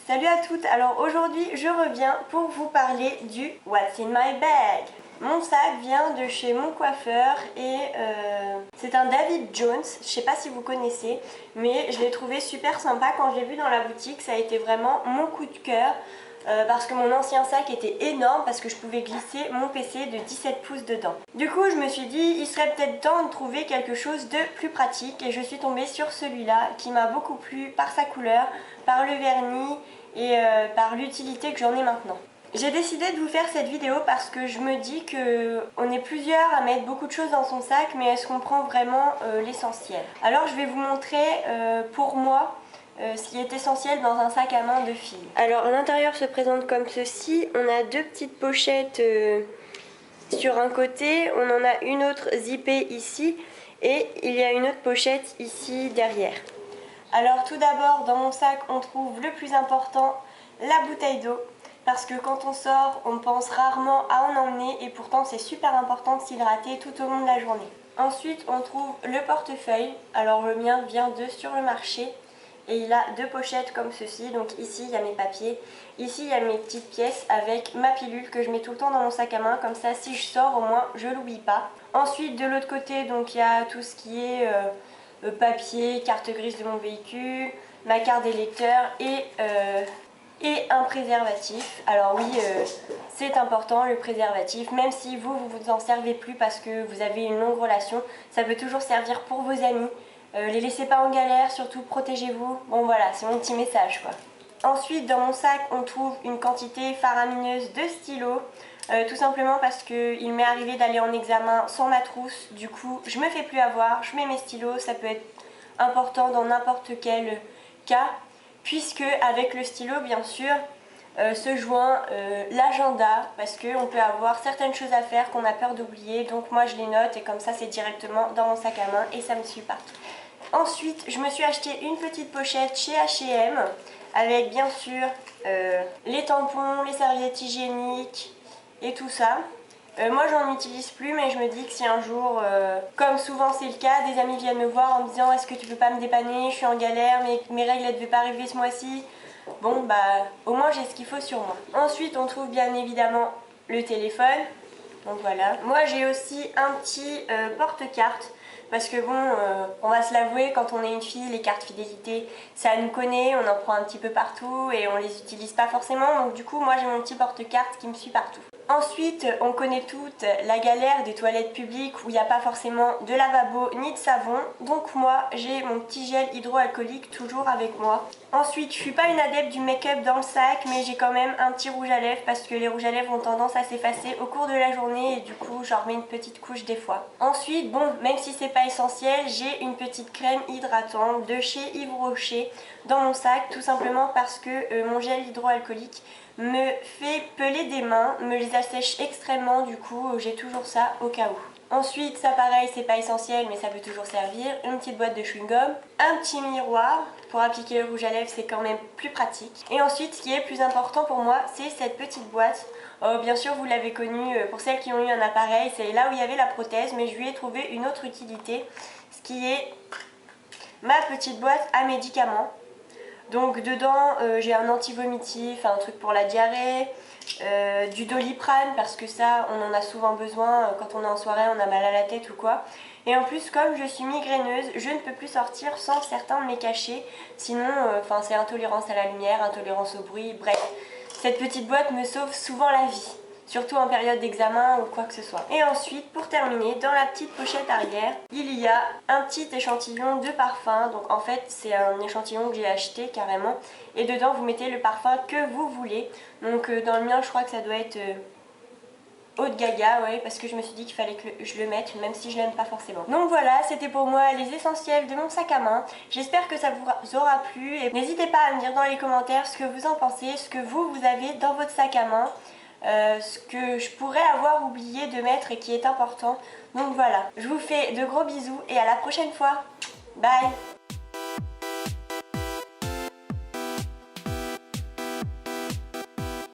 Salut à toutes, alors aujourd'hui je reviens pour vous parler du What's in my bag. Mon sac vient de chez mon coiffeur et c'est un David Jones, je sais pas si vous connaissez, mais je l'ai trouvé super sympa quand je l'ai vu dans la boutique, ça a été vraiment mon coup de cœur. Parce que mon ancien sac était énorme parce que je pouvais glisser mon PC de 17 pouces dedans. Du coup je me suis dit il serait peut-être temps de trouver quelque chose de plus pratique et je suis tombée sur celui-là qui m'a beaucoup plu par sa couleur, par le vernis et par l'utilité que j'en ai maintenant. J'ai décidé de vous faire cette vidéo parce que je me dis qu'on est plusieurs à mettre beaucoup de choses dans son sac, mais est-ce qu'on prend vraiment l'essentiel? Alors je vais vous montrer pour moi ce qui est essentiel dans un sac à main de fille. Alors l'intérieur se présente comme ceci, on a deux petites pochettes sur un côté, on en a une autre zippée ici et il y a une autre pochette ici derrière. Alors tout d'abord dans mon sac on trouve le plus important, la bouteille d'eau. Parce que quand on sort, on pense rarement à en emmener et pourtant c'est super important de s'hydrater tout au long de la journée. Ensuite, on trouve le portefeuille. Alors le mien vient de sur le marché et il a deux pochettes comme ceci. Donc ici, il y a mes papiers. Ici, il y a mes petites pièces avec ma pilule que je mets tout le temps dans mon sac à main. Comme ça, si je sors, au moins, je l'oublie pas. Ensuite, de l'autre côté, donc il y a tout ce qui est papier, carte grise de mon véhicule, ma carte d'électeur et un préservatif. Alors oui, c'est important le préservatif, même si vous en servez plus parce que vous avez une longue relation, ça peut toujours servir pour vos amis. Les laissez pas en galère, surtout protégez-vous. Bon voilà, c'est mon petit message quoi. Ensuite, dans mon sac, on trouve une quantité faramineuse de stylos. Tout simplement parce qu'il m'est arrivé d'aller en examen sans ma trousse. Du coup, je me fais plus avoir, je mets mes stylos, ça peut être important dans n'importe quel cas. Puisque avec le stylo bien sûr se joint l'agenda parce qu'on peut avoir certaines choses à faire qu'on a peur d'oublier, donc moi je les note et comme ça c'est directement dans mon sac à main et ça me suit partout. Ensuite je me suis acheté une petite pochette chez H&M avec bien sûr les tampons, les serviettes hygiéniques et tout ça. Moi j'en utilise plus mais je me dis que si un jour, comme souvent c'est le cas, des amis viennent me voir en me disant est-ce que tu peux pas me dépanner, je suis en galère, mes règles elles devaient pas arriver ce mois-ci. Bon bah au moins j'ai ce qu'il faut sur moi. Ensuite on trouve bien évidemment le téléphone. Donc voilà. Moi j'ai aussi un petit porte-carte. Parce que bon, on va se l'avouer, quand on est une fille, les cartes fidélité, ça nous connaît, on en prend un petit peu partout et on les utilise pas forcément. Donc du coup, moi j'ai mon petit porte-carte qui me suit partout. Ensuite, on connaît toutes la galère des toilettes publiques où il n'y a pas forcément de lavabo ni de savon. Donc moi, j'ai mon petit gel hydroalcoolique toujours avec moi. Ensuite, je suis pas une adepte du make-up dans le sac, mais j'ai quand même un petit rouge à lèvres parce que les rouges à lèvres ont tendance à s'effacer au cours de la journée et du coup, j'en remets une petite couche des fois. Ensuite, bon, même si c'est pas essentiel, j'ai une petite crème hydratante de chez Yves Rocher dans mon sac, tout simplement parce que mon gel hydroalcoolique me fait peler des mains, me les assèche extrêmement, du coup j'ai toujours ça au cas où. Ensuite, ça pareil, c'est pas essentiel mais ça peut toujours servir, une petite boîte de chewing-gum, un petit miroir, pour appliquer le rouge à lèvres c'est quand même plus pratique. Et ensuite, ce qui est plus important pour moi, c'est cette petite boîte. Bien sûr, vous l'avez connue pour celles qui ont eu un appareil, c'est là où il y avait la prothèse, mais je lui ai trouvé une autre utilité, ce qui est ma petite boîte à médicaments. Donc dedans j'ai un anti-vomitif, un truc pour la diarrhée, du Doliprane parce que ça on en a souvent besoin quand on est en soirée, on a mal à la tête ou quoi. Et en plus comme je suis migraineuse, je ne peux plus sortir sans certains de mes cachets, sinon c'est intolérance à la lumière, intolérance au bruit, bref. Cette petite boîte me sauve souvent la vie. Surtout en période d'examen ou quoi que ce soit. Et ensuite, pour terminer, dans la petite pochette arrière, il y a un petit échantillon de parfum. Donc en fait, c'est un échantillon que j'ai acheté carrément. Et dedans, vous mettez le parfum que vous voulez. Donc dans le mien, je crois que ça doit être Eau de Gaga, ouais, parce que je me suis dit qu'il fallait que je le mette, même si je l'aime pas forcément. Donc voilà, c'était pour moi les essentiels de mon sac à main. J'espère que ça vous aura plu. Et n'hésitez pas à me dire dans les commentaires ce que vous en pensez, ce que vous avez dans votre sac à main. Ce que je pourrais avoir oublié de mettre et qui est important. Donc voilà, je vous fais de gros bisous et à la prochaine fois. Bye!